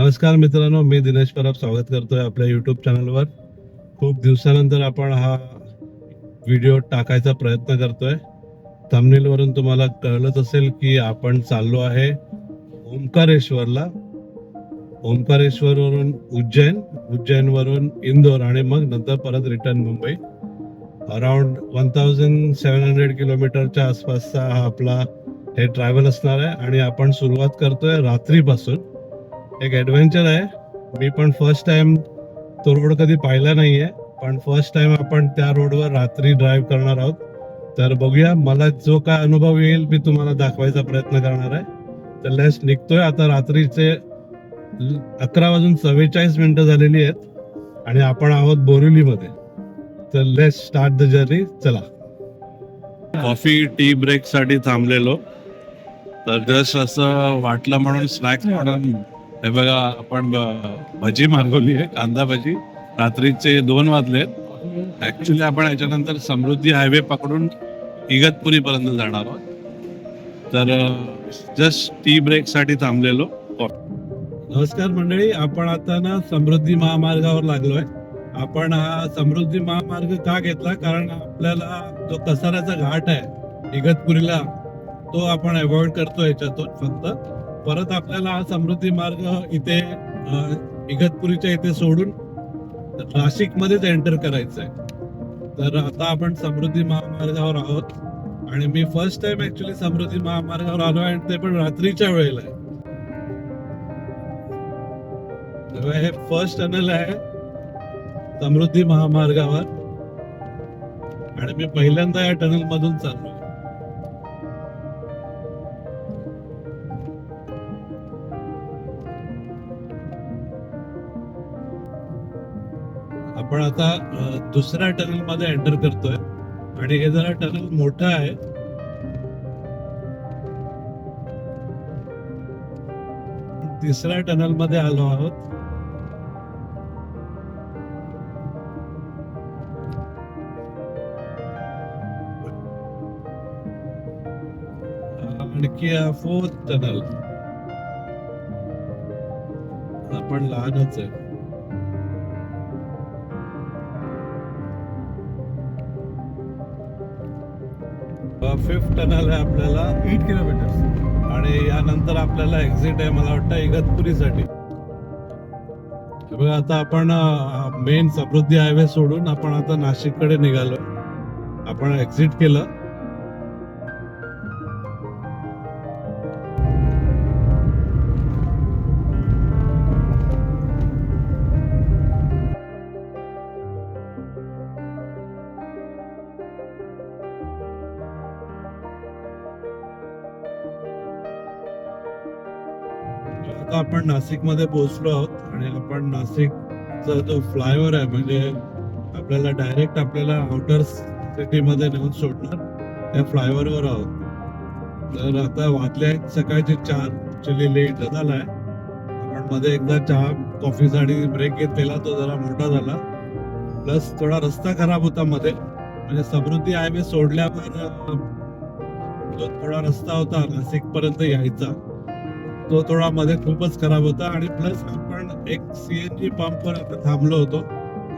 नमस्कार मित्रांनो, मी दिनेश परब स्वागत करतोय आपल्या यूट्यूब चॅनलवर. खूप दिवसानंतर आपण हा व्हिडिओ टाकायचा प्रयत्न करतोय. थंबनेल वरून तुम्हाला कळलंच असेल की आपण चाललो आहे ओंकारेश्वरला. ओंकारेश्वरवरून उज्जैन वरून इंदोर आणि मग नंतर परत रिटर्न मुंबई. अराउंड 1700 किलोमीटरच्या आसपासचा हा आपला हे ट्रॅव्हल असणार आहे आणि आपण सुरुवात करतोय रात्रीपासून. एक ॲडव्हेंचर आहे. मी पण फर्स्ट टाइम तो रोड कधी पाहिला नाहीये, पण फर्स्ट टाइम आपण त्या रोडवर रात्री ड्राईव्ह करणार आहोत. तर बघूया, मला जो काय अनुभव येईल मी तुम्हाला दाखवायचा प्रयत्न करणार आहे. तर लेट्स निघतोय आता. रात्रीचे 11:44 झालेली आहेत आणि आपण आहोत बोरिवलीमध्ये. तर लेट्स स्टार्ट द जर्नी. चला. कॉफी टी ब्रेक साठी थांबलेलो, तर जस्ट असं वाटलं म्हणून स्नॅक्स म्हणून हे बघा आपण भजी मागवली आहे, कांदा भजी. रात्रीचे 2 वाजलेत. ऍक्च्युली आपण याच्यानंतर समृद्धी हायवे पकडून इगतपुरी पर्यंत जाणार आहोत. तर जस्ट टी ब्रेक साठी थांबलेलो. नमस्कार मंडळी, आपण आता ना समृद्धी महामार्गावर लागलोय. आपण हा समृद्धी महामार्ग का घेतला, कारण आपल्याला जो कसाऱ्याचा घाट आहे इगतपुरीला तो आपण अवॉइड करतो याच्यातून. फक्त परत आपल्याला हा समृद्धी मार्ग इथे इगतपुरीच्या इथे सोडून नाशिक मध्येच एंटर करायचं आहे. तर आता आपण समृद्धी महामार्गावर आहोत आणि मी फर्स्ट टाइम ऍक्च्युली समृद्धी महामार्गावर आलो आहे, आणि ते पण रात्रीच्या वेळेला आहे. हे फर्स्ट टनल आहे समृद्धी महामार्गावर आणि मी पहिल्यांदा या टनल मधून चाललोय. आपण आता दुसऱ्या टनल मध्ये एंटर करतोय आणि हे जरा टनल मोठं आहे. तिसऱ्या टनल मध्ये आलो आहोत. आणखी 4th टनल. आपण लहानच आहे. 5th टनल आहे आपल्याला 8 किलोमीटर आणि यानंतर आपल्याला एक्झिट आहे मला वाटतं इगतपुरीसाठी. बघा आता आपण मेन समृद्धी हायवे सोडून आपण आता नाशिककडे निघालो. आपण एक्झिट केलं. आता आपण नाशिक मध्ये पोहोचलो आहोत आणि आपण नाशिकचा जो फ्लायओव्हर आहे, म्हणजे आपल्याला डायरेक्ट आपल्याला आउटर सिटी मध्ये नेऊन सोडणार, त्या फ्लायओव्हर वर आहोत. तर आता वाजले आहेत सकाळचे 4. ऍक्च्युली लेट झालाय. आपण मध्ये एकदा चहा कॉफीसाठी ब्रेक घेतलेला, तो जरा मोठा झाला. प्लस थोडा रस्ता खराब होता मध्ये, म्हणजे समृद्धी हायवे सोडल्यावर जो थोडा रस्ता होता नाशिक पर्यंत यायचा तो थोडा मध्ये खूपच खराब होता. आणि प्लस आपण एक सीएनजी पंपवर आता थांबलो होतो.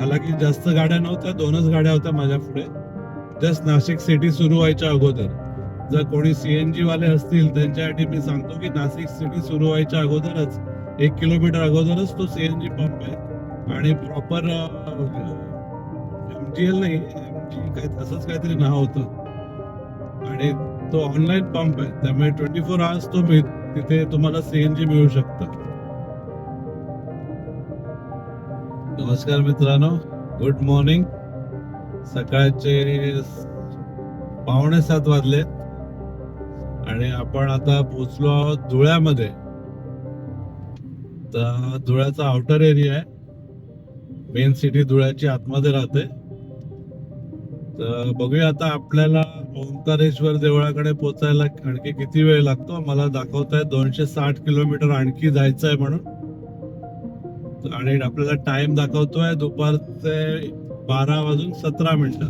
हालाकी जास्त गाड्या नव्हत्या, 2च गाड्या होत्या माझ्या पुढे. जस्ट नाशिक सिटी सुरू व्हायच्या अगोदर. जर कोणी सीएनजी वाले असतील त्यांच्यासाठी मी सांगतो की नाशिक सिटी सुरू व्हायच्या अगोदरच 1 किलोमीटर अगोदरच तो सीएनजी पंप आहे आणि प्रॉपर MGL नाही, MG असंच काहीतरी नाव होतं आणि तो ऑनलाईन पंप आहे. त्यामुळे 24 आवर्स तो तिथे तुम्हाला सीएनजी मिळू शकतं. नमस्कार मित्रांनो, गुड मॉर्निंग. सकाळचे 6:45 वाजलेत आणि आपण आता पोहोचलो आहोत धुळ्यामध्ये. तर धुळ्याचा आउटर एरिया आहे. मेन सिटी धुळ्याची आतमध्ये राहते. तर बघूया आता आपल्याला ओंकारेश्वर देवळाकडे पोहोचायला आणखी किती वेळ लागतो. मला दाखवत आहे 260 किलोमीटर आणखी जायचं आहे म्हणून. आणि आपल्याला टाइम दाखवतोय दुपारचे 12:17.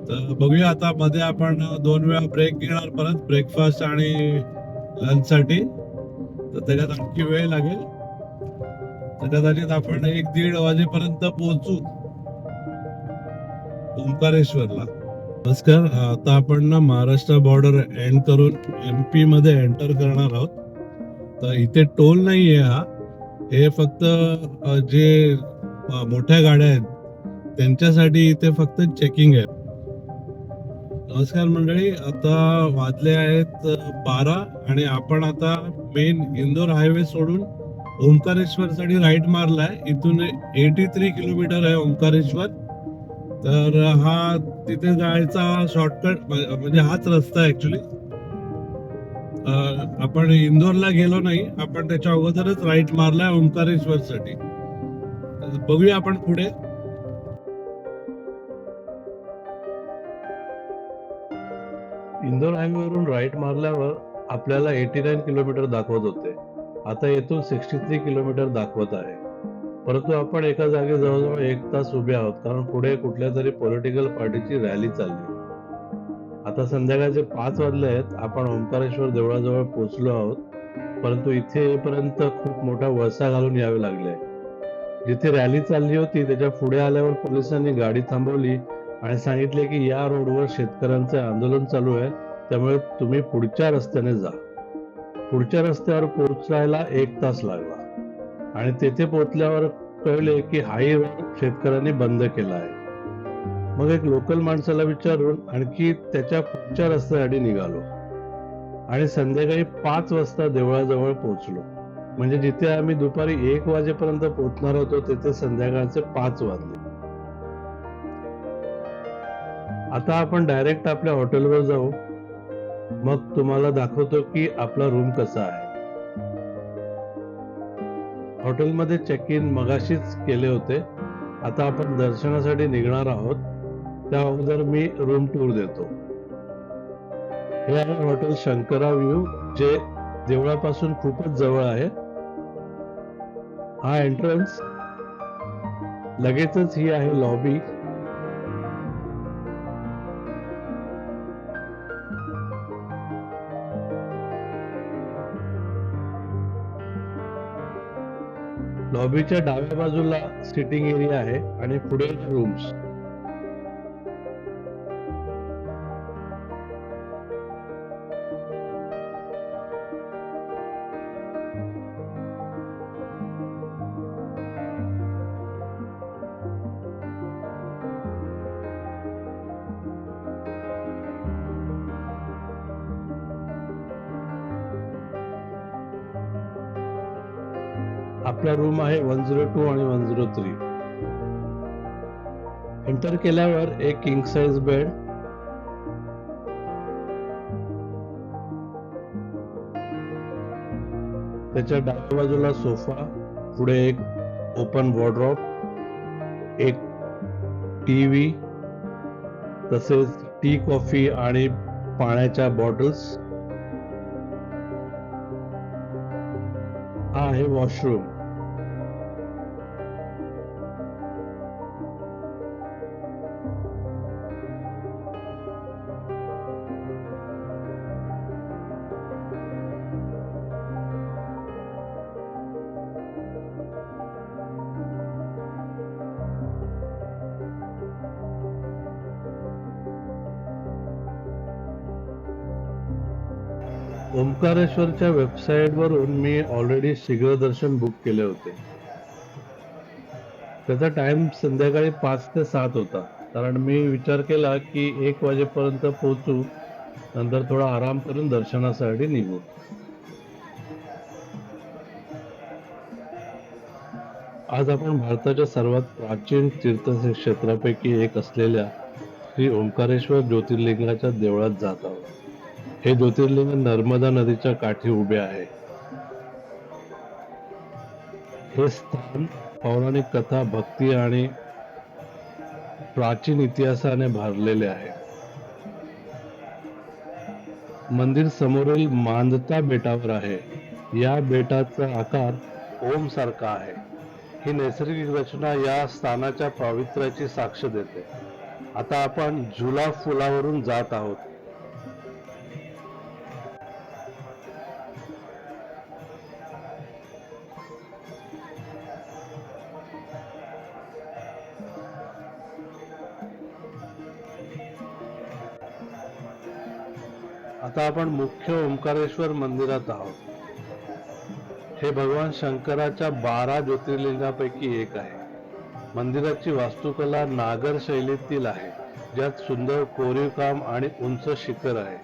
तर बघूया आता. मध्ये आपण 2 वेळा ब्रेक घेणार परत, ब्रेकफास्ट आणि लंच साठी. तर त्याच्यात आणखी वेळ लागेल. तर कदाचित आपण 1-1:30 वाजेपर्यंत पोहोचू ओंकारेश्वरला. नमस्कार. आता आपण ना महाराष्ट्र बॉर्डर एंड करून MP मध्ये एंटर करणार आहोत. तर इथे टोल नाहीये हा, हे फक्त जे मोठ्या गाड्या आहेत त्यांच्यासाठी इथे फक्त चेकिंग आहे. नमस्कार मंडळी, आता वाजले आहेत 12 आणि आपण आता मेन इंदोर हायवे सोडून ओंकारेश्वर साठी राईट मारलाय. इथून 83 किलोमीटर आहे ओंकारेश्वर. तर हा तिथे जायचा शॉर्टकट म्हणजे हाच रस्ता आहे ऍक्च्युली. आपण इंदोरला गेलो नाही, आपण त्याच्या अगोदरच राईट मारलाय ओंकारेश्वर साठी. बघूया आपण पुढे. इंदोर हायवेवरून राईट मारल्यावर आपल्याला 89 किलोमीटर दाखवत होते. आता येथून 63 किलोमीटर दाखवत आहे. परंतु आपण एका जागी जवळजवळ 1 तास उभे आहोत, कारण पुढे कुठल्या तरी पॉलिटिकल पार्टीची रॅली चालली. आता संध्याकाळचे 5 वाजले आहेत. आपण ओंकारेश्वर देवळाजवळ पोहोचलो आहोत, परंतु इथे येईपर्यंत खूप मोठा वळसा घालून यावे लागले. जिथे रॅली चालली होती त्याच्या पुढे आल्यावर पोलिसांनी गाडी थांबवली आणि सांगितले की या रोडवर शेतकऱ्यांचे आंदोलन चालू आहे, त्यामुळे तुम्ही पुढच्या रस्त्याने जा. पुढच्या रस्त्यावर पोहोचायला 1 तास लागला आणि तेथे पोहोचल्यावर कळले की हाही रोड शेतकऱ्यांनी बंद केला आहे. मग एक लोकल माणसाला विचारून आणखी त्याच्या पुढच्या रस्त्यासाठी निघालो आणि संध्याकाळी 5 वाजता देवळाजवळ पोहोचलो. म्हणजे जिथे आम्ही दुपारी 1 वाजेपर्यंत पोहोचणार होतो तिथे संध्याकाळचे 5 वाजले. आता आपण डायरेक्ट आपल्या हॉटेलवर जाऊ, मग तुम्हाला दाखवतो की आपला रूम कसा आहे. हॉटेलमध्ये चेक इन मगाशीच केले होते. आता आपण दर्शनासाठी निघणार आहोत. त्या अगोदर मी रूम टूर देतो. हे आहे हॉटेल शंकरा व्ह्यू, जे देवळापासून खूपच जवळ आहे. हा एंट्रन्स, लगेचच ही आहे लॉबी. लॉबीच्या डाव्या बाजूला सिटिंग एरिया आहे आणि पुढे रूम्स. आपला रूम आहे 102 आणि 103. एंटर केल्यावर एक किंग साइज बेड, त्याच्या डाव्या बाजूला सोफा, पुढे एक ओपन वॉर्डरोब, एक टीव्ही, तसेच टी, कॉफी आणि पाण्याच्या बॉटल्स. हा आहे वॉशरूम. ओंकारेश्वरच्या वेबसाईट वरून मी ऑलरेडी शीघ्र दर्शन बुक केले होते. त्याचा टाइम संध्याकाळी 5 ते 7 होता, कारण मी विचार केला की 1 वाजेपर्यंत पोहोचू, नंतर थोडा आराम करून दर्शनासाठी निघू. आज आपण भारताच्या सर्वात प्राचीन तीर्थक्षेत्रापैकी एक असलेल्या श्री ओंकारेश्वर ज्योतिर्लिंगाच्या देवळात जात आहोत. हे ज्योतिर्लिंग नर्मदा नदीच्या काठी उभे आहे. हे स्थान पौराणिक कथा, भक्ती आणि प्राचीन इतिहासाने भरलेले आहे. मंदिर समोरील मांदता बेटावर आहे. या बेटाचा आकार ओम सारखा आहे. ही नैसर्गिक रचना या स्थानाच्या पावित्र्याची साक्ष देते. आता आपण झुला पुलावरून जात आहोत. आता आपण मुख्य ओंकारेश्वर मंदिरात आहोत. हे भगवान शंकराच्या 12 ज्योतिर्लिंगापैकी एक आहे. मंदिराची वास्तुकला नागर शैलीतील आहे, ज्यात सुंदर कोरीव काम आणि उंच शिखर आहे.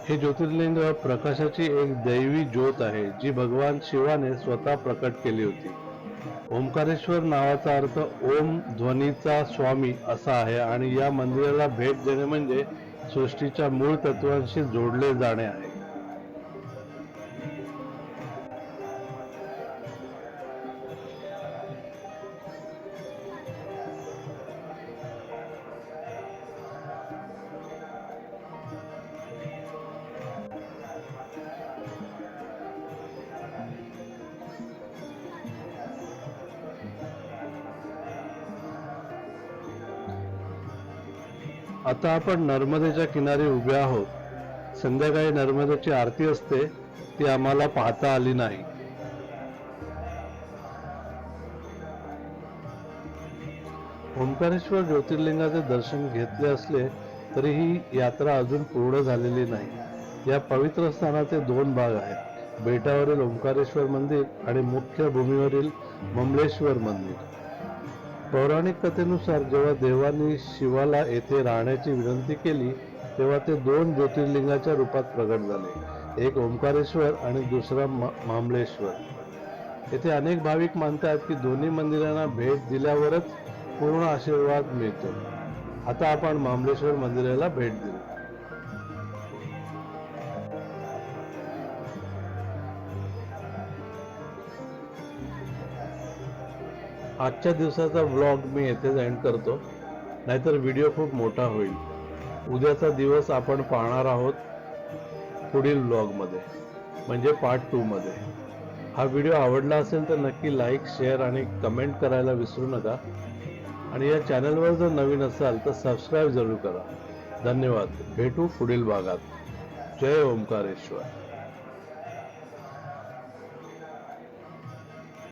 हे ज्योतिर्लिंग प्रकाशाची एक दैवी ज्योत आहे, जी भगवान शिवाने स्वतः प्रकट केली होती. ओंकारेश्वर नावाचा अर्थ ओम ध्वनीचा स्वामी असा आहे आणि या मंदिराला भेट देणे म्हणजे सृष्टीच्या मूळ तत्वांशी जोडले जाणे आहे. आता आपण नर्मदेच्या किनारी उभे आहोत. संध्याकाळी नर्मदेची आरती असते, ती आम्हाला पाहता आली नाही. ओंकारेश्वर ज्योतिर्लिंगाचे दर्शन घेतले असले तरी ही यात्रा अजून पूर्ण झालेली नाही. या पवित्र स्थानाचे 2 भाग आहेत, बेटावरील ओंकारेश्वर मंदिर आणि मुख्य भूमीवरील ममलेश्वर मंदिर. पौराणिक कथेनुसार जेव्हा देवांनी शिवाला येथे राहण्याची विनंती केली, तेव्हा ते 2 ज्योतिर्लिंगाच्या रूपात प्रगट झाले, एक ओंकारेश्वर आणि दुसरा मामलेश्वर. येथे अनेक भाविक मानतात की दोन्ही मंदिरांना भेट दिल्यावरच पूर्ण आशीर्वाद मिळतो. आता आपण मामलेश्वर मंदिराला भेट देऊ. आजच्या दिवसाचा व्लॉग मी येथेच एंड करतो, नाहीतर व्हिडिओ खूप मोठा होईल. उद्याचा दिवस आपण पाहणार आहोत पुढील व्लॉगमध्ये, म्हणजे पार्ट 2 मध्ये. हा व्हिडिओ आवडला असेल तर नक्की लाईक, शेअर आणि कमेंट करायला विसरू नका. आणि या चॅनलवर जर नवीन असाल तर सबस्क्राईब जरूर करा. धन्यवाद. भेटू पुढील भागात. जय ओंकारेश्वर.